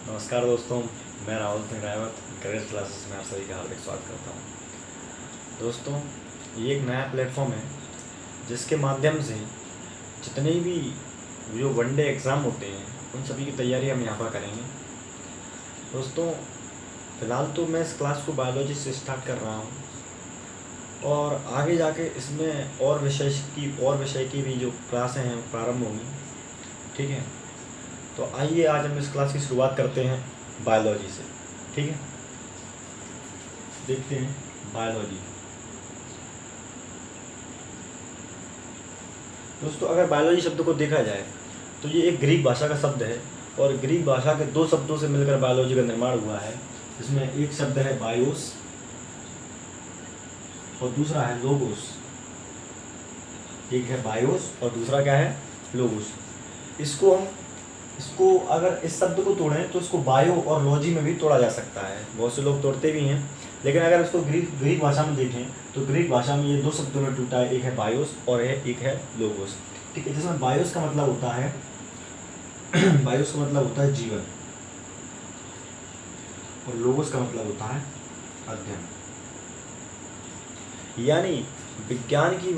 नमस्कार दोस्तों, मैं राहुल सिंह रावत करियर क्लासेस में आप सभी का हार्दिक स्वागत करता हूँ। दोस्तों, ये एक नया प्लेटफॉर्म है जिसके माध्यम से जितने भी जो वनडे एग्ज़ाम होते हैं उन सभी की तैयारी हम यहाँ पर करेंगे। दोस्तों, फ़िलहाल तो मैं इस क्लास को बायोलॉजी से स्टार्ट कर रहा हूँ और आगे जाके इसमें और विषय की भी जो क्लासें हैं प्रारंभ होंगी। ठीक है, तो आइए आज हम इस क्लास की शुरुआत करते हैं बायोलॉजी से। ठीक है, देखते हैं बायोलॉजी। दोस्तों, अगर बायोलॉजी शब्द को देखा जाए तो ये एक ग्रीक भाषा का शब्द है और ग्रीक भाषा के दो शब्दों से मिलकर बायोलॉजी का निर्माण हुआ है। इसमें एक शब्द है बायोस और दूसरा है लोगोस। एक है बायोस और दूसरा क्या है, लोगोस। इसको अगर इस शब्द को तोड़ें तो इसको बायो और लॉजी में भी तोड़ा जा सकता है। बहुत से लोग तोड़ते भी हैं, लेकिन अगर इसको ग्रीक भाषा में देखें तो ग्रीक भाषा में ये दो शब्दों में टूटा है, एक है बायोस और एक है लोगोस। ठीक है, जिसमें बायोस का मतलब होता है बायोस का मतलब होता है जीवन और लोगोस का मतलब होता है अध्ययन। यानी विज्ञान की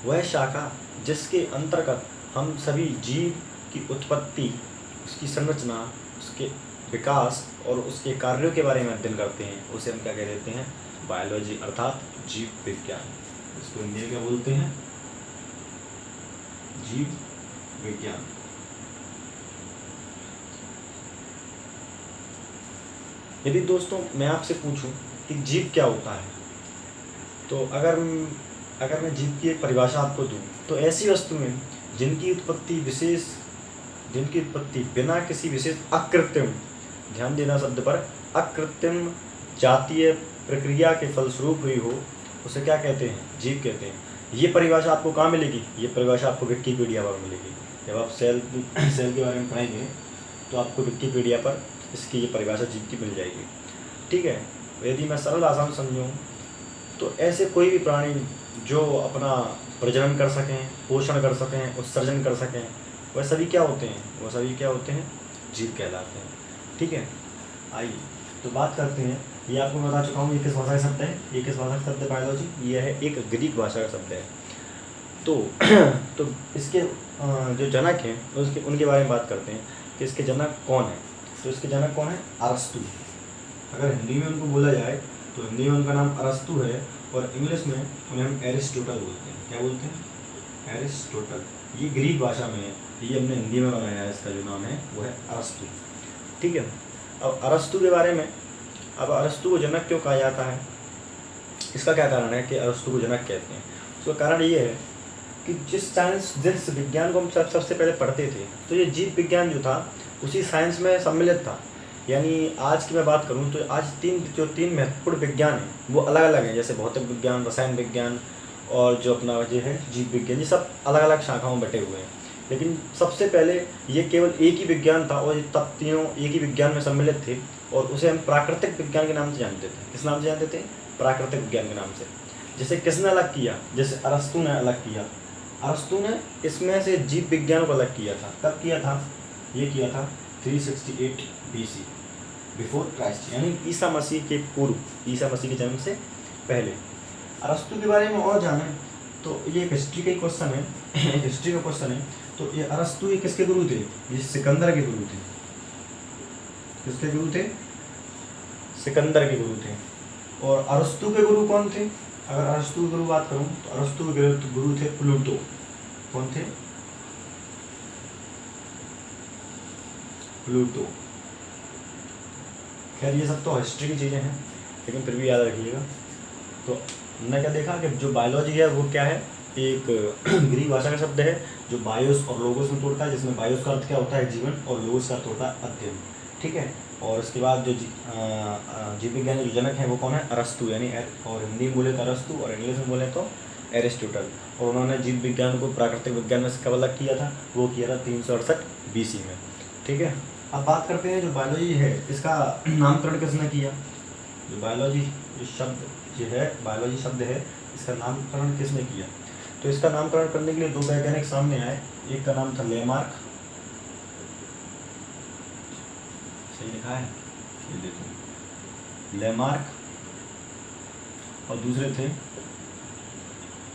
वह शाखा जिसके अंतर्गत हम सभी जीव की उत्पत्ति, उसकी संरचना, उसके विकास और उसके कार्यों के बारे में अध्ययन करते हैं, उसे हम क्या कह देते हैं, बायोलॉजी अर्थात जीव विज्ञान। इसको हिंदी में क्या बोलते हैं, जीव विज्ञान। यदि दोस्तों मैं आपसे पूछूं कि जीव क्या होता है, तो अगर मैं जीव की एक परिभाषा आपको दूं तो ऐसी वस्तुएं जिनकी उत्पत्ति बिना किसी विशेष अकृत्रिम, ध्यान देना शब्द पर, अकृत्रिम जातीय प्रक्रिया के फलस्वरूप हुई हो, उसे क्या कहते हैं, जीव कहते हैं। ये परिभाषा आपको कहाँ मिलेगी, ये परिभाषा आपको विकिपीडिया पर मिलेगी। जब आप सेल के बारे में पढ़ेंगे तो आपको विकिपीडिया पर इसकी ये परिभाषा जीव की मिल जाएगी। ठीक है, यदि मैं सरल आसान समझूँ तो ऐसे कोई भी प्राणी जो अपना प्रजनन कर सकें, पोषण कर सकें, उत्सर्जन कर सकें, वह सभी क्या होते हैं, जीव कहलाते हैं। ठीक है, आइए तो बात करते हैं। ये आपको बता चुका हूँ ये किस भाषा का शब्द है, ये किस भाषा का शब्द है बायोलॉजी, ये है एक ग्रीक भाषा का शब्द है। तो इसके जो जनक हैं उनके बारे में बात करते हैं कि इसके जनक कौन है। तो इसके जनक कौन है, अरस्तु। अगर हिंदी में उनको बोला जाए तो हिंदी में उनका नाम अरस्तु है और इंग्लिश में उन्हें हम एरिस्टोटल बोलते हैं। क्या बोलते हैं, एरिस्टोटल। ये ग्रीक भाषा में है, ये हमने हिंदी में बनाया है, इसका जो नाम है वो है अरस्तु। ठीक है, अब अरस्तु के बारे में, अब अरस्तु को जनक क्यों कहा जाता है, इसका क्या कारण है कि अरस्तु को जनक कहते हैं। उसका कारण ये है कि जिस विज्ञान को हम सबसे पहले पढ़ते थे तो ये जीव विज्ञान जो था उसी साइंस में सम्मिलित था। यानी आज की मैं बात करूं तो आज तीन महत्वपूर्ण विज्ञान हैं वो अलग अलग हैं, जैसे भौतिक विज्ञान, रसायन विज्ञान और जो अपना जो है जीव विज्ञान। ये सब अलग अलग शाखाओं में बटे हुए हैं, लेकिन सबसे पहले ये केवल एक ही विज्ञान था और तब तीनों एक ही विज्ञान में सम्मिलित थे और उसे हम प्राकृतिक विज्ञान के नाम से जानते थे। किस नाम से जानते थे, प्राकृतिक विज्ञान के नाम से। जैसे किसने अलग किया, जैसे अरस्तु ने अलग किया। अरस्तु ने इसमें से जीव विज्ञान को अलग किया था। कब किया था, ये किया था 368 BC, बिफोर क्राइस्ट, यानी ईसा मसीह के पूर्व, ईसा मसीह के जन्म से पहले। अरस्तु के बारे में और जाने तो ये एक हिस्ट्री का क्वेश्चन है, हिस्ट्री का क्वेश्चन है। तो ये अरस्तु ये किसके गुरु थे, ये सिकंदर के गुरु थे। किसके गुरु थे, सिकंदर के गुरु थे। और अरस्तु के गुरु कौन थे, अगर अरस्तु के गुरु बात करूं तो अरस्तु के गुरु थे प्लूटो। कौन थे, प्लूटो। खैर ये सब तो हिस्ट्री की चीज़ें हैं, लेकिन फिर भी याद रखिएगा। तो हमने क्या देखा कि जो बायोलॉजी है वो क्या है, एक ग्रीक भाषा का शब्द है जो बायोस और लोगोस में तोड़ता है, जिसमें बायोस का अर्थ क्या होता है, जीवन, और लोगोस का अर्थ होता है अध्ययन। ठीक है, और इसके बाद जो जीव विज्ञान के जनक हैं वो कौन है, अरस्तु, यानी और हिंदी में बोले तो अरस्तु और इंग्लिश में बोले तो एरिस्टोटल। और उन्होंने जीव विज्ञान को प्राकृतिक विज्ञान में से कब अलग किया था, वो किया था 368 BC में। ठीक है, अब बात करते हैं जो बायोलॉजी है इसका नामकरण किसने किया। जो बायोलॉजी शब्द है इसका नामकरण किसने किया, तो इसका नामकरण करने के लिए दो वैज्ञानिक सामने आए। एक का नाम था लेमार्क सही लिखा है, ये देखो लेमार्क, और दूसरे थे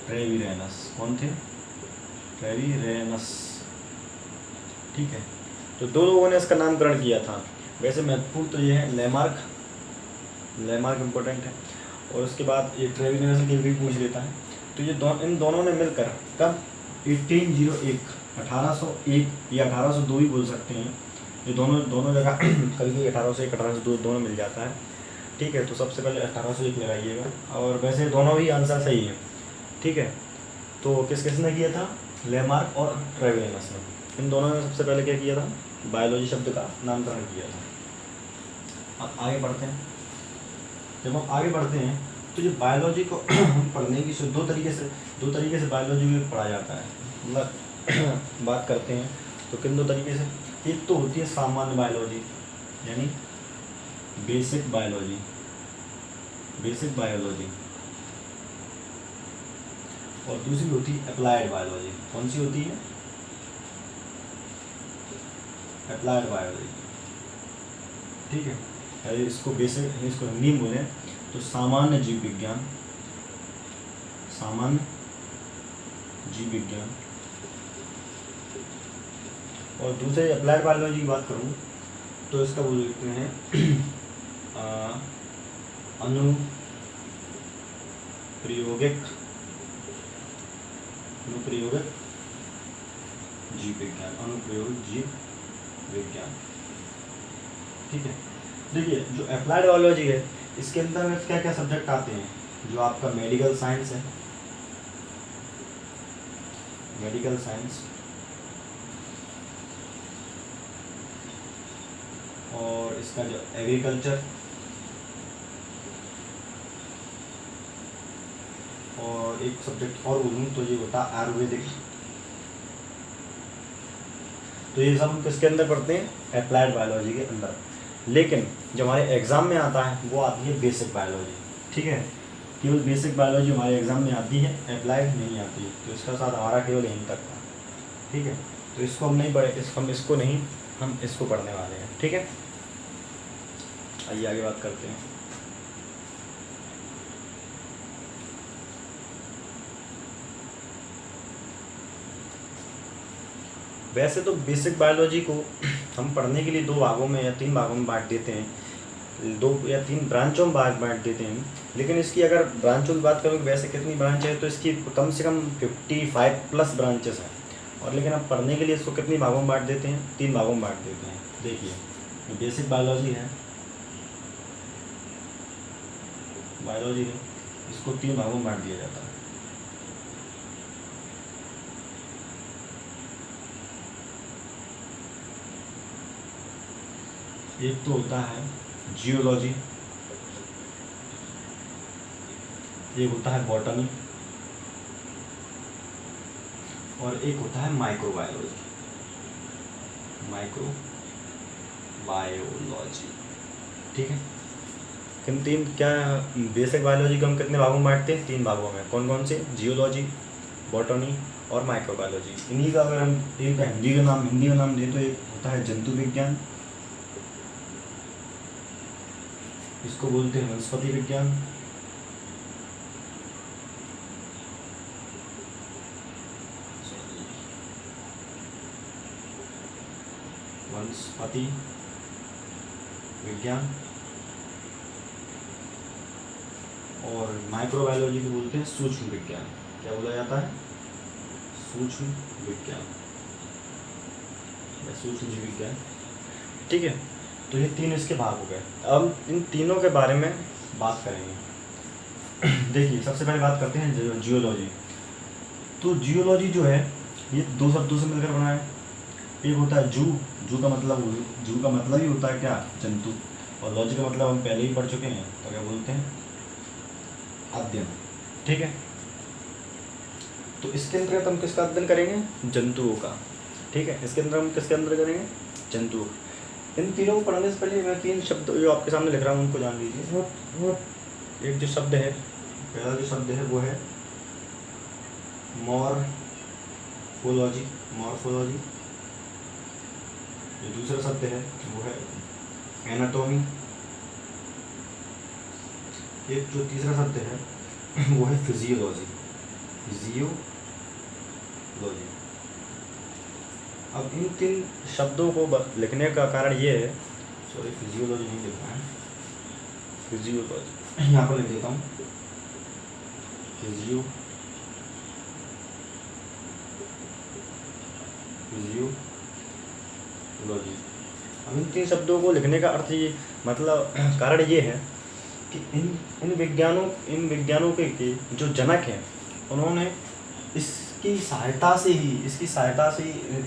ट्रेविरेनस। कौन थे? ट्रेविरेनस। ठीक है, तो दो लोगों ने इसका नामकरण किया था। वैसे महत्वपूर्ण तो ये है लेमार्क, लेमार्क इम्पोर्टेंट है, और उसके बाद ये ट्रेविरेनस की भी पूछ लेता है। तो ये इन दोनों ने मिलकर कब 1801, 1801 या 1802 भी बोल सकते हैं, ये दोनों जगह कभी कभी 1801 1802 दोनों मिल जाता है। ठीक है, तो सबसे पहले 1801 लगाइएगा, और वैसे दोनों ही आंसर सही है। ठीक है, तो किसने किया था? लेमार्क और ट्रेविरेनस ने। इन दोनों ने सबसे पहले क्या किया था? बायोलॉजी शब्द का नामकरण किया था। अब आगे बढ़ते हैं। जब हम आगे बढ़ते हैं तो जो बायोलॉजी को हम पढ़ने की दो तरीके से बायोलॉजी को पढ़ा जाता है। मतलब बात करते हैं तो किन दो तरीके से? एक तो होती है सामान्य बायोलॉजी, यानी बेसिक बायोलॉजी, और दूसरी होती है अप्लाइड बायोलॉजी। कौन सी होती है? Applied biology. ठीक है, इसको बेसिक, इसको हिंदी में बोलें तो सामान्य जीव विज्ञान, और दूसरे अप्लाइड बायोलॉजी की बात करूँ तो इसका बोल सकते हैं अनुप्रयोगिक जीव विज्ञान। ठीक है, देखिए जो अप्लाइड बायोलॉजी है इसके अंदर में क्या क्या सब्जेक्ट आते हैं? जो आपका मेडिकल साइंस है, और इसका जो एग्रीकल्चर, और एक सब्जेक्ट और बोलूँ तो ये होता है आयुर्वेदिक। तो ये सब हम किसके अंदर पढ़ते हैं? अप्लाइड बायोलॉजी के अंदर। लेकिन जो हमारे एग्ज़ाम में आता है वो आती है बेसिक बायोलॉजी। ठीक है, केवल बेसिक बायोलॉजी हमारे एग्ज़ाम में आती है, अप्लाइड नहीं आती है। तो इसका साथ हमारा केवल यहीं तक था। ठीक है, तो इसको हम नहीं पढ़े, हम इसको पढ़ने वाले हैं। ठीक है, आइए आगे बात करते हैं। वैसे तो बेसिक बायोलॉजी को हम पढ़ने के लिए दो भागों में या तीन भागों में बांट देते हैं, 2 या 3 ब्रांचों में बांट देते हैं। लेकिन इसकी अगर ब्रांचों की बात करूँ वैसे कितनी ब्रांच है, तो इसकी कम से कम 55 प्लस ब्रांचेस हैं। और लेकिन अब पढ़ने के लिए इसको कितनी भागों में बांट देते हैं? 3 भागों में बांट देते हैं। देखिए, बेसिक बायोलॉजी है, इसको 3 भागों में बांट दिया जाता है। एक तो होता है जियोलॉजी, एक होता है बॉटनी, और एक होता है माइक्रोबायोलॉजी। ठीक है, इन तीन क्या बेसिक बायोलॉजी को हम कितने भागों में बांटते हैं? 3 भागों में। कौन कौन से? जियोलॉजी, बॉटनी और माइक्रोबायोलॉजी। इन्हीं का अगर हम एक हिंदी का नाम दें तो एक होता है जंतु विज्ञान, इसको बोलते हैं वनस्पति विज्ञान, और माइक्रोबायोलॉजी को बोलते हैं सूक्ष्म विज्ञान। क्या बोला जाता है? सूक्ष्म विज्ञान। ठीक है, तो ये 3 इसके भाग हो गए। अब इन तीनों के बारे में बात करेंगे। देखिए, सबसे पहले बात करते हैं जियोलॉजी। तो जियोलॉजी जो है ये 2 शब्दों से मिलकर बना है। एक होता है जू का मतलब ही होता है क्या? जंतु। और लॉजी का मतलब हम पहले ही पढ़ चुके हैं, तो क्या बोलते हैं? अध्ययन। ठीक है, तो इसके अंतर्गत हम किसका अध्ययन करेंगे? जंतुओं का। ठीक है, इसके अंदर हम किसके अंदर करेंगे? जंतुओं। इन तीनों को पढ़ने से पहले मैं 3 शब्द जो आपके सामने लिख रहा हूँ उनको जान लीजिए। एक जो शब्द है, पहला जो शब्द है वो है मॉर्फोलॉजी। जो दूसरा शब्द है वो है एनाटॉमी। एक जो तीसरा शब्द है वो है फिजियोलॉजी। फिजियोलॉजी। अब इन 3 शब्दों को लिखने का कारण ये है, सॉरी फिजियोलॉजी नहीं लिखना है, फिजियोलॉजी यहाँ पर लिख देता हूँ, फिजियोलॉजी। अब इन 3 शब्दों को लिखने का अर्थ ये, मतलब कारण ये है कि इन विज्ञानों के जो जनक हैं उन्होंने इसकी सहायता से ही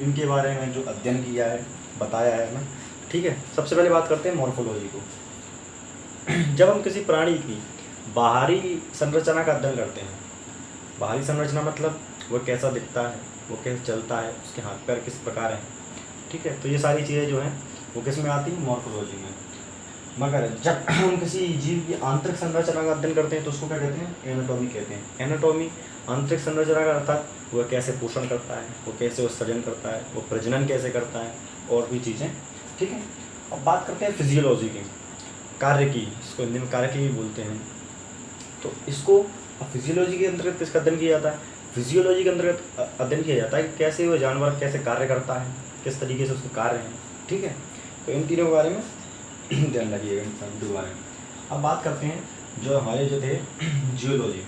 इनके बारे में जो अध्ययन किया है, बताया है हमें। ठीक है, सबसे पहले बात करते हैं मॉर्फोलॉजी को। जब हम किसी प्राणी की बाहरी संरचना का अध्ययन करते हैं, बाहरी संरचना मतलब वो कैसा दिखता है, वो कैसे चलता है, उसके हाथ पैर किस प्रकार हैं, ठीक है, तो ये सारी चीज़ें जो हैं वो किस में आती हैं, मॉर्फोलॉजी में। मगर जब हम किसी जीव की आंतरिक संरचना का अध्ययन करते हैं तो उसको क्या कहते हैं, एनाटॉमी कहते हैं। एनाटॉमी आंतरिक संरचना का अर्थात वह कैसे पोषण करता है, वो कैसे उत्सर्जन करता है, वो प्रजनन कैसे करता है, और भी चीज़ें। ठीक है, अब बात करते हैं फिजियोलॉजी की, कार्य की, इसको हिंदी में कार्य की भी बोलते हैं। तो इसको फिजियोलॉजी के अंतर्गत किसका अध्ययन किया जाता है, फिजियोलॉजी के अंतर्गत अध्ययन किया जाता है कि कैसे वो जानवर कैसे कार्य करता है, किस तरीके से उसके कार्य हैं। ठीक है, तो इन तीनों के बारे में ध्यान रखिएगा, इन सब के बारे में। अब बात करते हैं जो हमारे जो थे जियोलॉजी।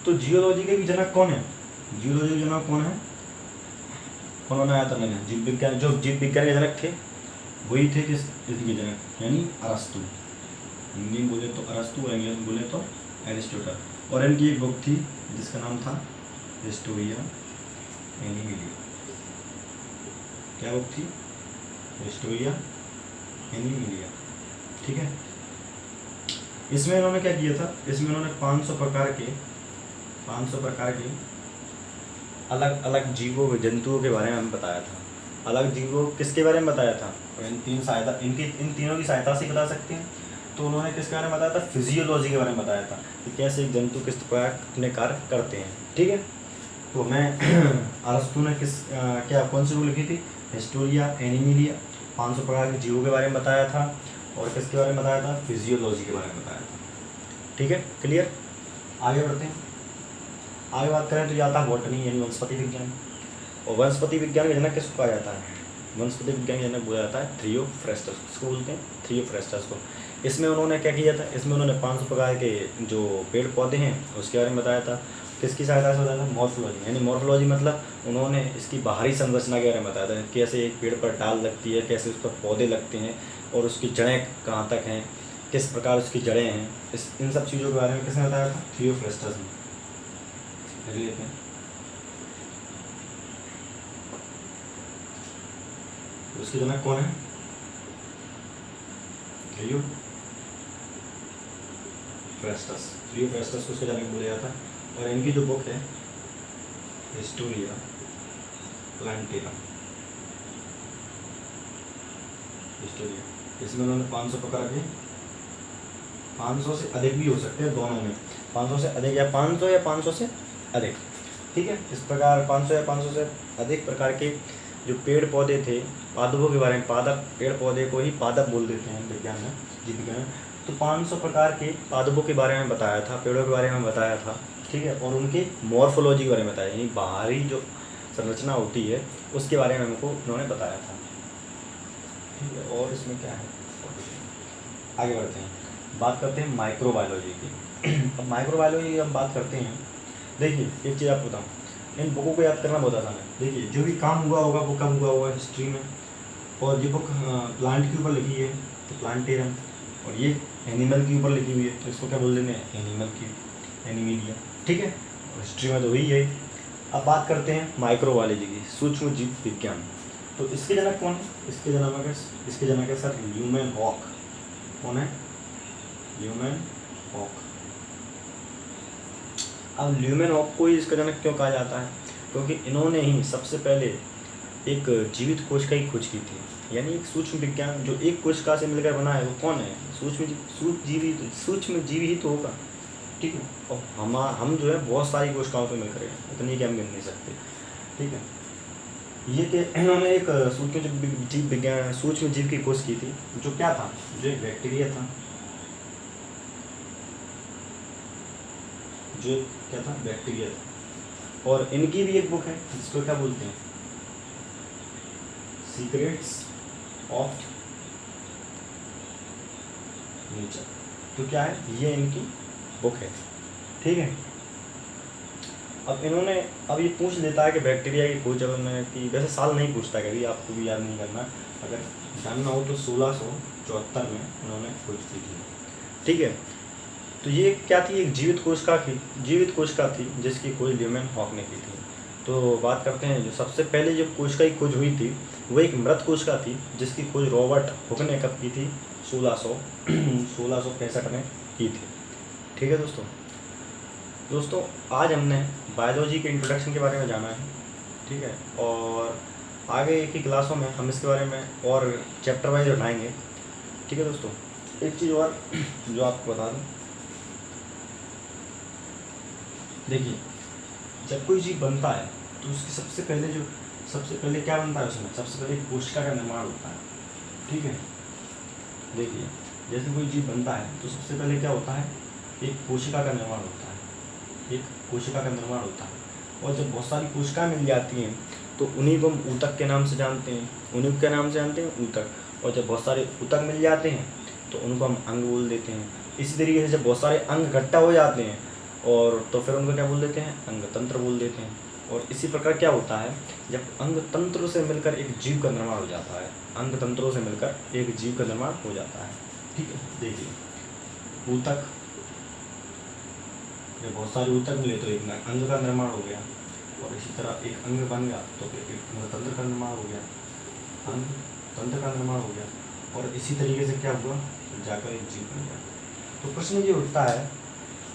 तो जियोलॉजी के भी जनक कौन है, जियोलॉजी के जनक कौन है, उन्होंने आया था मैंने जीव विज्ञान, जो जीव विज्ञान के जनक थे वही थे किस के जनक, यानी अरस्तु। हिंदी में बोले तो अरस्तु और इंग्लिश में बोले तो एरिस्टोटल। और इनकी एक बुक थी जिसका नाम था हिस्टोरिया एनिमिलिया। क्या बुक थी, हिस्टोरिया एनिमिलिया। ठीक है, इसमें इन्होंने क्या किया था, इसमें इन्होंने 500 प्रकार के अलग अलग जीवों जंतुओं के बारे में हमें बताया था। अलग जीवों किसके बारे में बताया था, और इन तीनों की सहायता से बता सकते हैं। तो उन्होंने किसके बारे में बताया था, फिजियोलॉजी के बारे में बताया था कि कैसे एक जंतु किस प्रकार अपने कार्य करते हैं। ठीक है, तो मैं अरस्तु ने कौन सी बुक लिखी थी, हिस्टोरिया एनिमिलिया, 500 प्रकार के जीवों के बारे में बताया था, और किसके बारे में बताया था, फिजियोलॉजी के बारे में बताया था। ठीक है, क्लियर। आगे बढ़ते हैं। आगे बात करें तो जाता है बॉटनी यानी वनस्पति विज्ञान। और वनस्पति विज्ञान का जनक किसको कहा जाता है, वनस्पति विज्ञान का जनक बोला जाता है थियोफ्रेस्टस। किसको बोलते हैं, थियोफ्रेस्टस को। इसमें उन्होंने क्या किया था, इसमें उन्होंने 500 प्रकार के जो पेड़ पौधे हैं उसके बारे में बताया था। किसकी सहायता से बताया था, मॉर्फोलॉजी, यानी मॉर्फोलॉजी मतलब उन्होंने इसकी बाहरी संरचना के बारे में बताया था, कैसे एक पेड़ पर डाल लगती है, कैसे उस पर पौधे लगते हैं, और उसकी जड़ें कहाँ तक हैं, किस प्रकार उसकी जड़ें हैं, इन सब चीज़ों के बारे में किसने बताया था, थियोफ्रेस्टस ने। लेते हैं उसके जनक कौन है, थियोफ्रेस्टस। थियोफ्रेस्टस को उसके जनक बोला जाता है। और इनकी जो बुक है हिस्टोरिया प्लांटेरम, हिस्टोरिया, इसमें उन्होंने 500 प्रकार के, 500 से अधिक भी हो सकते हैं दोनों में, 500 से अधिक या 500 से अधिक। ठीक है, इस प्रकार 500 या 500 से अधिक प्रकार के जो पेड़ पौधे थे, पादपों के बारे में, पादप, पेड़ पौधे को ही पादप बोल देते हैं विज्ञान में, जीव विज्ञान में। तो 500 प्रकार के पादपों के बारे में बताया था, पेड़ों के बारे में बताया था। ठीक है, और उनके मॉर्फोलॉजी के बारे में बताया, यानी बाहरी जो संरचना होती है उसके बारे में हमको उन्होंने बताया था। ठीक है, और इसमें क्या है, आगे बढ़ते हैं, बात करते हैं माइक्रोबायोलॉजी की। अब माइक्रोबायोलॉजी की हम बात करते हैं, देखिए एक चीज़ आपको बताऊँ, इन बुकों को याद करना बहुत आसान है। देखिए जो भी काम हुआ होगा वो कब हुआ होगा, हिस्ट्री में। और ये बुक प्लांट के ऊपर लिखी है तो प्लांटेरियम, और ये एनिमल के ऊपर लिखी हुई है तो इसको क्या बोल देते हैं, एनिमल की, एनिमिलिया। ठीक है, हिस्ट्री में तो वही है। अब बात करते हैं माइक्रोबायोलॉजी की, सूक्ष्म जीव विज्ञान। तो इसके जनक कौन है, इसके जनक है सर ल्यूमेन हॉक। कौन है, ल्यूमेन हॉक। अब ल्यूमेन हॉक को ही इसका जनक क्यों कहा जाता है, क्योंकि इन्होंने ही सबसे पहले एक जीवित कोशिका की खोज की थी, यानी एक सूक्ष्म विज्ञान जो एक कोशिका से मिलकर बना है वो कौन है, सूक्ष्म जीव ही तो होगा। ठीक है, और हम जो है बहुत सारी कोशिकाओं से मिलकर हैं, इतनी कि हम गिन नहीं सकते। ठीक है, ये कि इन्होंने एक सूक्ष्म जीव की खोज की थी, जो क्या था, जो एक बैक्टीरिया था, जो क्या था, बैक्टीरिया था। और इनकी भी एक बुक है जिसको क्या बोलते हैं, सीक्रेट्स ऑफ नेचर। तो क्या है, ये इनकी बुक है, ठीक है। अब इन्होंने, अब ये पूछ लेता है कि बैक्टीरिया की खोज में, कि वैसे साल नहीं पूछता कभी, आपको भी याद नहीं करना, अगर जानना हो तो 1674 में इन्होंने खोज की थी, ठीक है। तो ये क्या थी, एक जीवित कोशिका थी जिसकी खोज ल्यूमेन हॉक ने की थी। तो बात करते हैं, जो सबसे पहले जो कोशिका की खोज हुई थी वो एक मृत कोशिका थी जिसकी खोज रॉबर्ट हुक ने कब की थी, 1665 में की थी, ठीक है दोस्तों आज हमने बायोलॉजी के इंट्रोडक्शन के बारे में जाना है, ठीक है। और आगे की क्लासों में हम इसके बारे में और चैप्टर वाइज उठाएंगे, ठीक है दोस्तों। एक चीज़ और जो आपको बता दूं, देखिए जब कोई जीव बनता है तो उसकी सबसे पहले क्या बनता है, उसमें सबसे पहले कोशिका का निर्माण होता है, ठीक है। देखिए जैसे कोई जीव बनता है तो सबसे पहले क्या होता है, एक कोशिका का निर्माण होता है, एक कोशिका का निर्माण होता है। और जब बहुत सारी कोशिकाएं मिल जाती हैं तो उन्हीं को हम ऊतक के नाम से जानते हैं, ऊतक। और जब बहुत सारे ऊतक मिल जाते हैं तो उनको हम अंग बोल देते हैं। इसी तरीके से जब बहुत सारे अंग इकट्ठा हो जाते हैं और तो फिर उनको क्या बोल देते हैं, अंग तंत्र बोल देते हैं। और इसी प्रकार क्या होता है, जब अंग तंत्र से मिलकर एक जीव का निर्माण हो जाता है, अंग तंत्रों से मिलकर एक जीव का निर्माण हो जाता है, ठीक है। देखिए ऊतक, जब बहुत सारे ऊतक मिले तो एक अंग का निर्माण हो गया, और इसी तरह एक अंग बन गया तो फिर एक अंग तंत्र का निर्माण हो गया, अंग तंत्र का निर्माण हो गया, और इसी तरीके से क्या हुआ, जाकर एक जीव बन गया। तो प्रश्न ये उठता है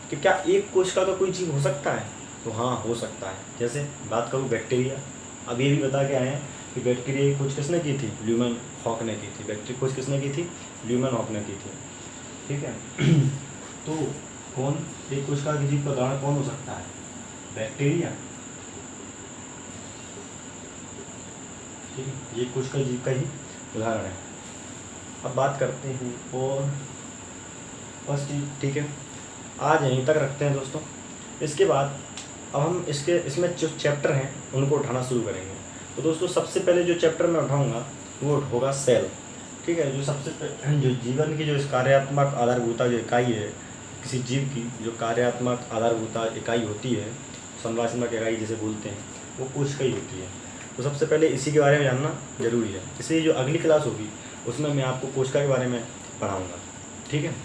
कि क्या एक कोशिका का कोई जीव हो सकता है, तो हाँ हो सकता है। जैसे बात करूँ बैक्टीरिया, अब ये भी बता के आए हैं कि बैक्टीरिया की खोज किसने की थी, ल्यूमेन हॉक ने की थी। बैक्टीरिया खोज किसने की थी, ल्यूमेन हॉक ने की थी, ठीक है। तो कौन, एक कोशिका के जीव का उदाहरण कौन हो सकता है, बैक्टीरिया, ठीक है। ये कोशिका जीव का ही उदाहरण है। अब बात करते हैं और फर्स्ट चीज, ठीक है, आज यहीं तक रखते हैं दोस्तों। इसके बाद अब हम इसमें जो चैप्टर हैं उनको उठाना शुरू करेंगे। तो दोस्तों सबसे पहले जो चैप्टर मैं उठाऊंगा वो होगा सेल, ठीक है। जो जीवन की जो कार्यात्मक आधारभूता जो इकाई है, किसी जीव की जो कार्यात्मक आधारभूता इकाई होती है, संरचनात्मक इकाई जिसे बोलते हैं, वो कोशिका ही होती है। तो सबसे पहले इसी के बारे में जानना जरूरी है, इसलिए जो अगली क्लास होगी उसमें मैं आपको कोशिका के बारे में पढ़ाऊँगा, ठीक है।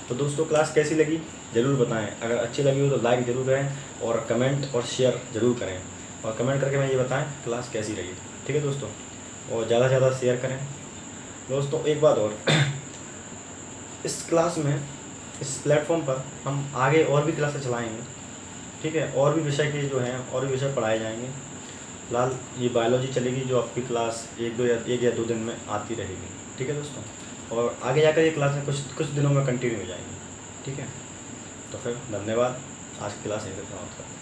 तो दोस्तों क्लास कैसी लगी ज़रूर बताएं, अगर अच्छी लगी हो तो लाइक ज़रूर करें, और कमेंट और शेयर ज़रूर करें, और कमेंट करके मैं ये बताएं क्लास कैसी लगी, ठीक है दोस्तों। और ज़्यादा से ज़्यादा शेयर करें दोस्तों। एक बात और, इस क्लास में, इस प्लेटफॉर्म पर हम आगे और भी क्लासेस चलाएँगे, ठीक है। और भी विषय के जो हैं और भी विषय पढ़ाए जाएंगे। फिलहाल ये बायोलॉजी चलेगी जो आपकी क्लास एक या दो दिन में आती रहेगी, ठीक है दोस्तों। और आगे जाकर ये क्लासें कुछ दिनों में कंटिन्यू हो जाएंगी, ठीक है। तो फिर धन्यवाद, आज की क्लास यहीं तक समाप्त करते हैं।